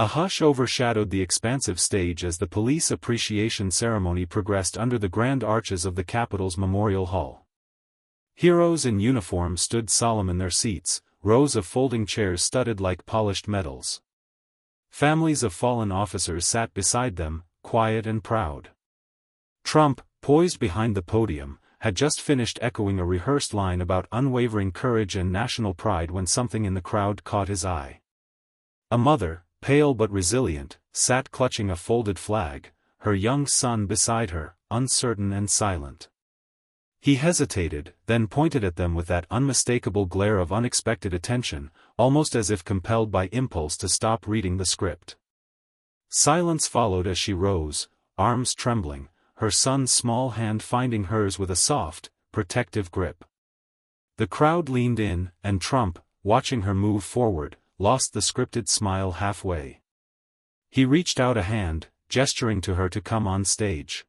A hush overshadowed the expansive stage as the police appreciation ceremony progressed under the grand arches of the Capitol's Memorial Hall. Heroes in uniform stood solemn in their seats, rows of folding chairs studded like polished metals. Families of fallen officers sat beside them, quiet and proud. Trump, poised behind the podium, had just finished echoing a rehearsed line about unwavering courage and national pride when something in the crowd caught his eye. A mother, pale but resilient, sat clutching a folded flag, her young son beside her, uncertain and silent. He hesitated, then pointed at them with that unmistakable glare of unexpected attention, almost as if compelled by impulse to stop reading the script. Silence followed as she rose, arms trembling, her son's small hand finding hers with a soft, protective grip. The crowd leaned in, and Trump, watching her move forward, lost the scripted smile halfway. He reached out a hand, gesturing to her to come on stage.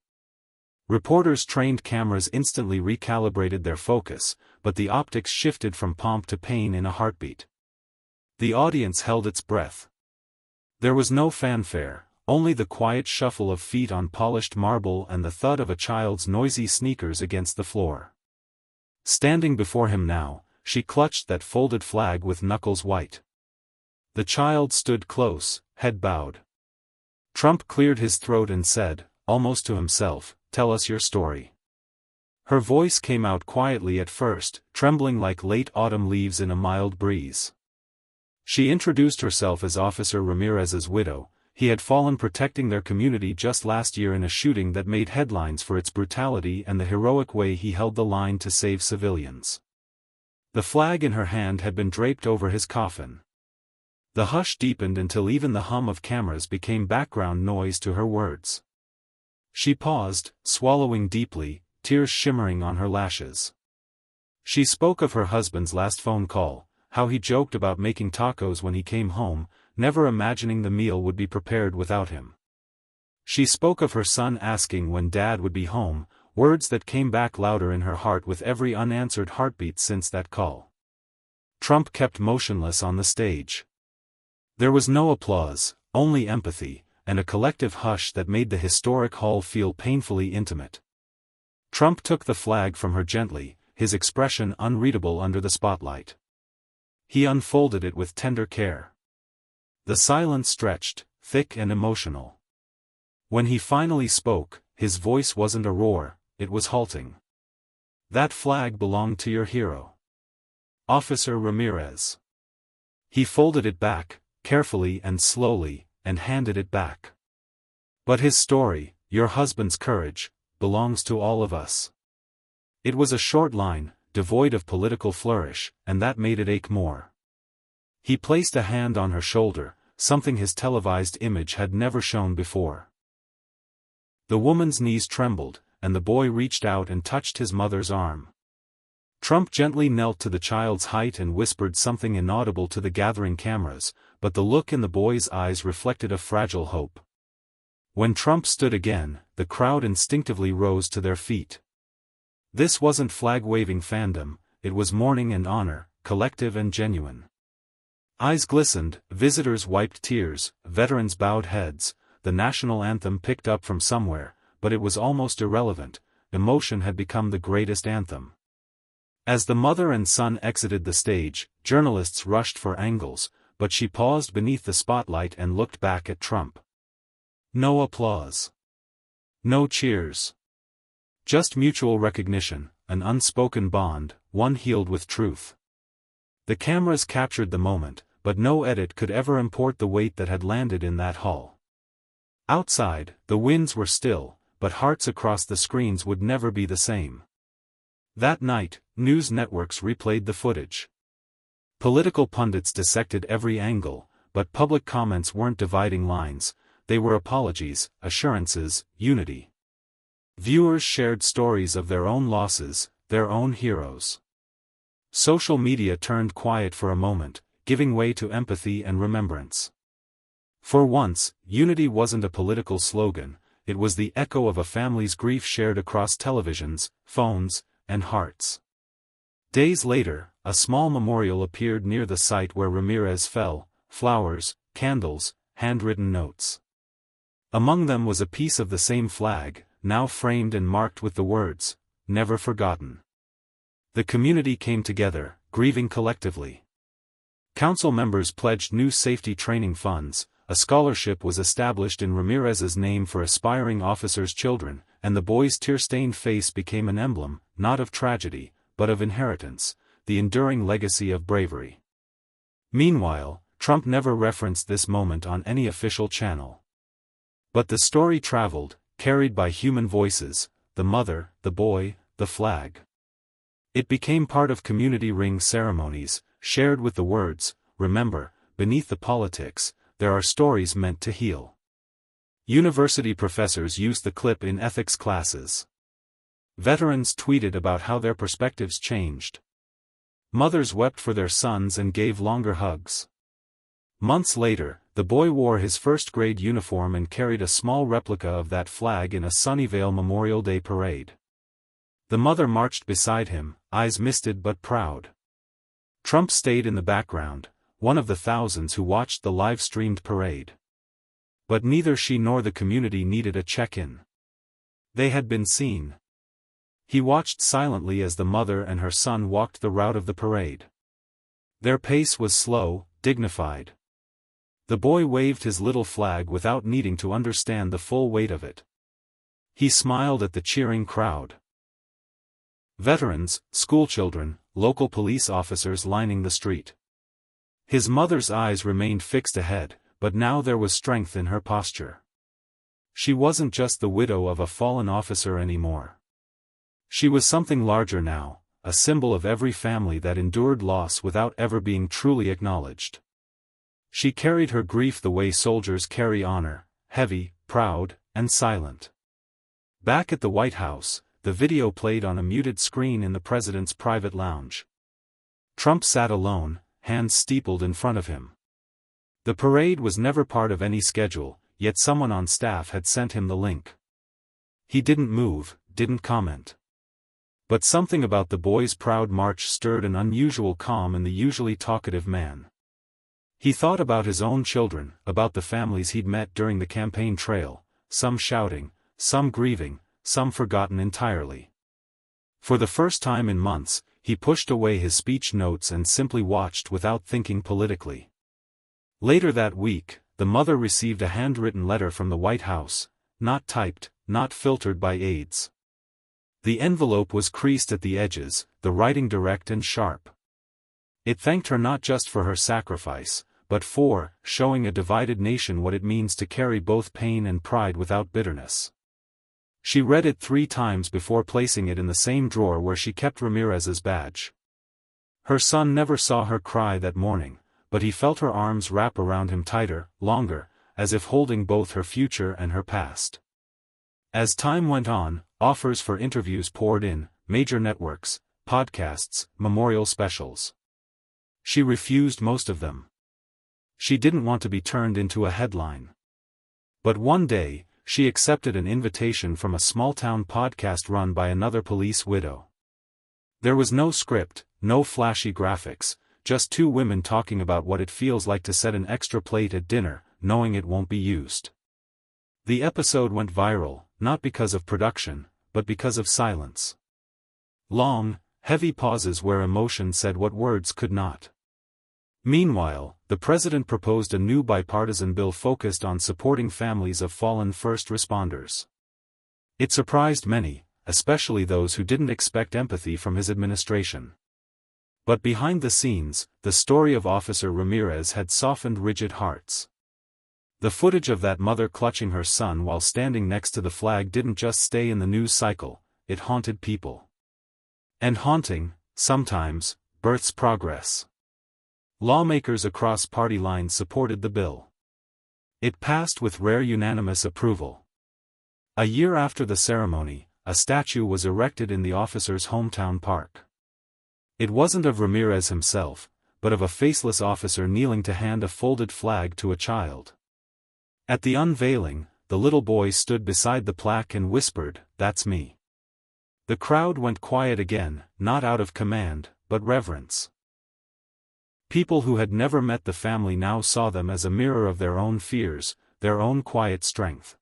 Reporters' trained cameras instantly recalibrated their focus, but the optics shifted from pomp to pain in a heartbeat. The audience held its breath. There was no fanfare, only the quiet shuffle of feet on polished marble and the thud of a child's noisy sneakers against the floor. Standing before him now, she clutched that folded flag with knuckles white. The child stood close, head bowed. Trump cleared his throat and said, almost to himself, "Tell us your story." Her voice came out quietly at first, trembling like late autumn leaves in a mild breeze. She introduced herself as Officer Ramirez's widow. He had fallen protecting their community just last year in a shooting that made headlines for its brutality and the heroic way he held the line to save civilians. The flag in her hand had been draped over his coffin. The hush deepened until even the hum of cameras became background noise to her words. She paused, swallowing deeply, tears shimmering on her lashes. She spoke of her husband's last phone call, how he joked about making tacos when he came home, never imagining the meal would be prepared without him. She spoke of her son asking when Dad would be home, words that came back louder in her heart with every unanswered heartbeat since that call. Trump kept motionless on the stage. There was no applause, only empathy, and a collective hush that made the historic hall feel painfully intimate. Trump took the flag from her gently, his expression unreadable under the spotlight. He unfolded it with tender care. The silence stretched, thick and emotional. When he finally spoke, his voice wasn't a roar, it was halting. "That flag belonged to your hero, Officer Ramirez." He folded it back, carefully and slowly, and handed it back. "But his story, your husband's courage, belongs to all of us." It was a short line, devoid of political flourish, and that made it ache more. He placed a hand on her shoulder, something his televised image had never shown before. The woman's knees trembled, and the boy reached out and touched his mother's arm. Trump gently knelt to the child's height and whispered something inaudible to the gathering cameras, but the look in the boy's eyes reflected a fragile hope. When Trump stood again, the crowd instinctively rose to their feet. This wasn't flag-waving fandom, it was mourning and honor, collective and genuine. Eyes glistened, visitors wiped tears, veterans bowed heads, the national anthem picked up from somewhere, but it was almost irrelevant, emotion had become the greatest anthem. As the mother and son exited the stage, journalists rushed for angles, but she paused beneath the spotlight and looked back at Trump. No applause. No cheers. Just mutual recognition, an unspoken bond, one healed with truth. The cameras captured the moment, but no edit could ever import the weight that had landed in that hall. Outside, the winds were still, but hearts across the screens would never be the same. That night, news networks replayed the footage. Political pundits dissected every angle, but public comments weren't dividing lines, they were apologies, assurances, unity. Viewers shared stories of their own losses, their own heroes. Social media turned quiet for a moment, giving way to empathy and remembrance. For once, unity wasn't a political slogan, it was the echo of a family's grief shared across televisions, phones, and hearts. Days later, a small memorial appeared near the site where Ramirez fell, flowers, candles, handwritten notes. Among them was a piece of the same flag, now framed and marked with the words, "Never forgotten." The community came together, grieving collectively. Council members pledged new safety training funds, a scholarship was established in Ramirez's name for aspiring officers' children, and the boy's tear-stained face became an emblem, not of tragedy, but of inheritance, the enduring legacy of bravery. Meanwhile, Trump never referenced this moment on any official channel. But the story traveled, carried by human voices, the mother, the boy, the flag. It became part of community ring ceremonies, shared with the words, "Remember, beneath the politics, there are stories meant to heal." University professors used the clip in ethics classes. Veterans tweeted about how their perspectives changed. Mothers wept for their sons and gave longer hugs. Months later, the boy wore his first-grade uniform and carried a small replica of that flag in a Sunnyvale Memorial Day parade. The mother marched beside him, eyes misted but proud. Trump stayed in the background, one of the thousands who watched the live-streamed parade. But neither she nor the community needed a check-in. They had been seen. He watched silently as the mother and her son walked the route of the parade. Their pace was slow, dignified. The boy waved his little flag without needing to understand the full weight of it. He smiled at the cheering crowd. Veterans, schoolchildren, local police officers lining the street. His mother's eyes remained fixed ahead, but now there was strength in her posture. She wasn't just the widow of a fallen officer anymore. She was something larger now, a symbol of every family that endured loss without ever being truly acknowledged. She carried her grief the way soldiers carry honor, heavy, proud, and silent. Back at the White House, the video played on a muted screen in the president's private lounge. Trump sat alone, hands steepled in front of him. The parade was never part of any schedule, yet someone on staff had sent him the link. He didn't move, didn't comment. But something about the boy's proud march stirred an unusual calm in the usually talkative man. He thought about his own children, about the families he'd met during the campaign trail, some shouting, some grieving, some forgotten entirely. For the first time in months, he pushed away his speech notes and simply watched without thinking politically. Later that week, the mother received a handwritten letter from the White House, not typed, not filtered by aides. The envelope was creased at the edges, the writing direct and sharp. It thanked her not just for her sacrifice, but for showing a divided nation what it means to carry both pain and pride without bitterness. She read it 3 times before placing it in the same drawer where she kept Ramirez's badge. Her son never saw her cry that morning, but he felt her arms wrap around him tighter, longer, as if holding both her future and her past. As time went on, offers for interviews poured in, major networks, podcasts, memorial specials. She refused most of them. She didn't want to be turned into a headline. But one day, she accepted an invitation from a small-town podcast run by another police widow. There was no script, no flashy graphics, just 2 women talking about what it feels like to set an extra plate at dinner, knowing it won't be used. The episode went viral, not because of production, but because of silence. Long, heavy pauses where emotion said what words could not. Meanwhile, the president proposed a new bipartisan bill focused on supporting families of fallen first responders. It surprised many, especially those who didn't expect empathy from his administration. But behind the scenes, the story of Officer Ramirez had softened rigid hearts. The footage of that mother clutching her son while standing next to the flag didn't just stay in the news cycle, it haunted people. And haunting, sometimes, births progress. Lawmakers across party lines supported the bill. It passed with rare unanimous approval. A year after the ceremony, a statue was erected in the officer's hometown park. It wasn't of Ramirez himself, but of a faceless officer kneeling to hand a folded flag to a child. At the unveiling, the little boy stood beside the plaque and whispered, "That's me." The crowd went quiet again, not out of command, but reverence. People who had never met the family now saw them as a mirror of their own fears, their own quiet strength.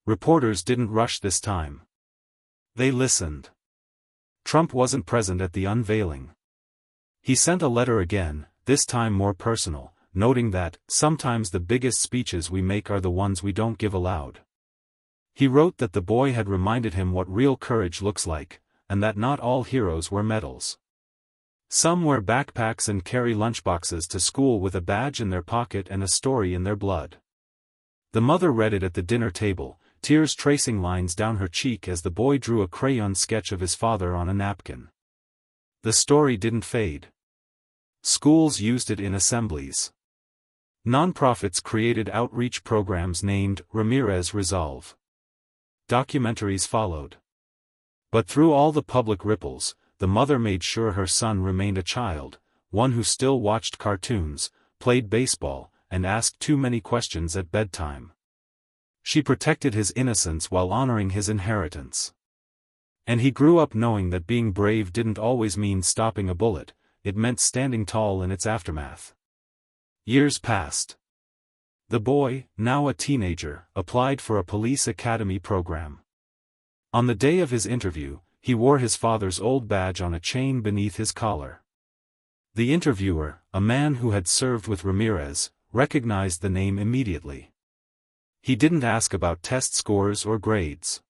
Reporters didn't rush this time. They listened. Trump wasn't present at the unveiling. He sent a letter again, this time more personal, noting that, sometimes the biggest speeches we make are the ones we don't give aloud. He wrote that the boy had reminded him what real courage looks like, and that not all heroes wear medals. Some wear backpacks and carry lunchboxes to school with a badge in their pocket and a story in their blood. The mother read it at the dinner table, tears tracing lines down her cheek as the boy drew a crayon sketch of his father on a napkin. The story didn't fade. Schools used it in assemblies. Nonprofits created outreach programs named Ramirez Resolve. Documentaries followed. But through all the public ripples, the mother made sure her son remained a child, one who still watched cartoons, played baseball, and asked too many questions at bedtime. She protected his innocence while honoring his inheritance. And he grew up knowing that being brave didn't always mean stopping a bullet, it meant standing tall in its aftermath. Years passed. The boy, now a teenager, applied for a police academy program. On the day of his interview, he wore his father's old badge on a chain beneath his collar. The interviewer, a man who had served with Ramirez, recognized the name immediately. He didn't ask about test scores or grades.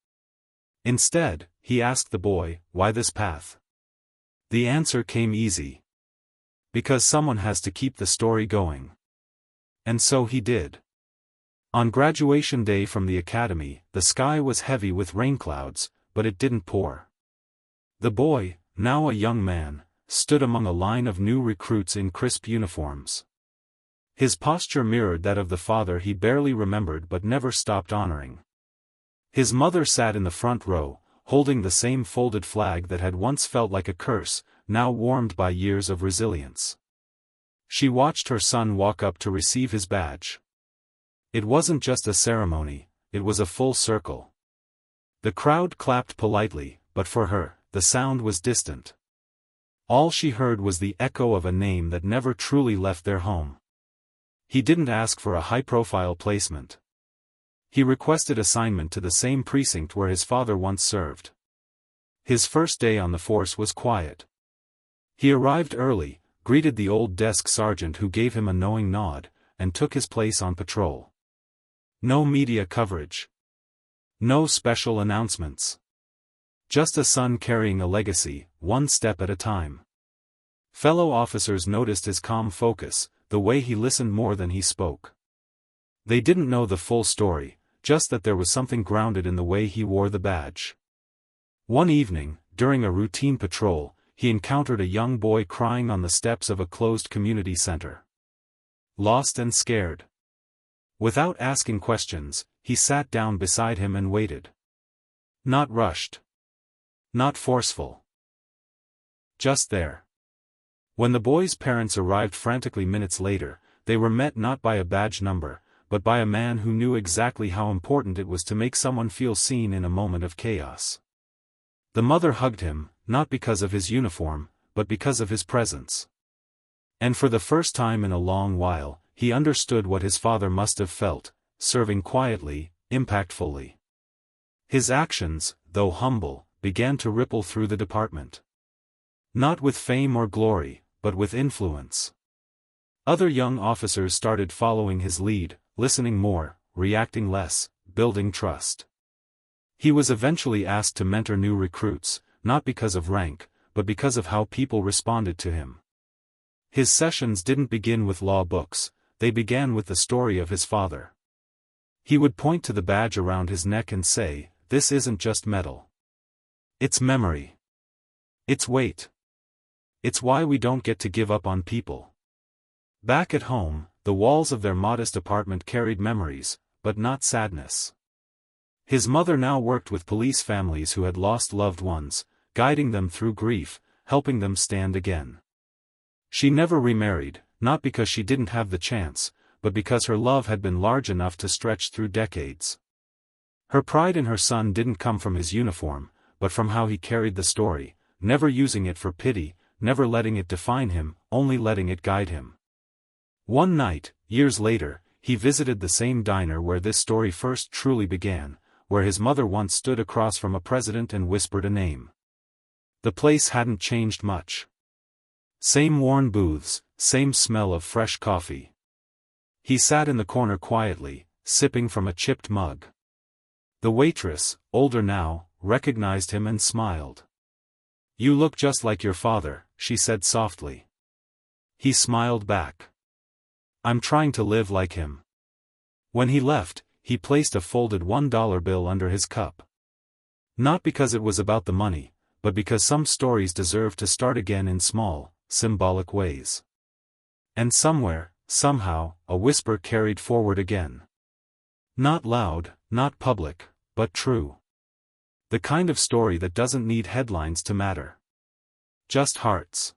Instead, he asked the boy, "Why this path?" The answer came easy. Because someone has to keep the story going. And so he did. On graduation day from the academy, the sky was heavy with rain clouds, but it didn't pour. The boy, now a young man, stood among a line of new recruits in crisp uniforms. His posture mirrored that of the father he barely remembered but never stopped honoring. His mother sat in the front row, holding the same folded flag that had once felt like a curse, now warmed by years of resilience. She watched her son walk up to receive his badge. It wasn't just a ceremony, it was a full circle. The crowd clapped politely, but for her, the sound was distant. All she heard was the echo of a name that never truly left their home. He didn't ask for a high-profile placement. He requested assignment to the same precinct where his father once served. His first day on the force was quiet. He arrived early, greeted the old desk sergeant who gave him a knowing nod, and took his place on patrol. No media coverage. No special announcements. Just a son carrying a legacy, one step at a time. Fellow officers noticed his calm focus, the way he listened more than he spoke. They didn't know the full story, just that there was something grounded in the way he wore the badge. One evening, during a routine patrol, he encountered a young boy crying on the steps of a closed community center. Lost and scared. Without asking questions, he sat down beside him and waited. Not rushed. Not forceful. Just there. When the boy's parents arrived frantically minutes later, they were met not by a badge number, but by a man who knew exactly how important it was to make someone feel seen in a moment of chaos. The mother hugged him, not because of his uniform, but because of his presence. And for the first time in a long while, he understood what his father must have felt, serving quietly, impactfully. His actions, though humble, began to ripple through the department. Not with fame or glory, but with influence. Other young officers started following his lead, listening more, reacting less, building trust. He was eventually asked to mentor new recruits, not because of rank, but because of how people responded to him. His sessions didn't begin with law books, they began with the story of his father. He would point to the badge around his neck and say, "This isn't just metal. It's memory. It's weight. It's why we don't get to give up on people." Back at home, the walls of their modest apartment carried memories, but not sadness. His mother now worked with police families who had lost loved ones, guiding them through grief, helping them stand again. She never remarried, not because she didn't have the chance, but because her love had been large enough to stretch through decades. Her pride in her son didn't come from his uniform, but from how he carried the story, never using it for pity, never letting it define him, only letting it guide him. One night, years later, he visited the same diner where this story first truly began, where his mother once stood across from a president and whispered a name. The place hadn't changed much. Same worn booths, same smell of fresh coffee. He sat in the corner quietly, sipping from a chipped mug. The waitress, older now, recognized him and smiled. "You look just like your father," she said softly. He smiled back. "I'm trying to live like him." When he left, he placed a folded $1 bill under his cup. Not because it was about the money, but because some stories deserve to start again in small, symbolic ways. And somewhere, somehow, a whisper carried forward again. Not loud, not public, but true. The kind of story that doesn't need headlines to matter. Just hearts.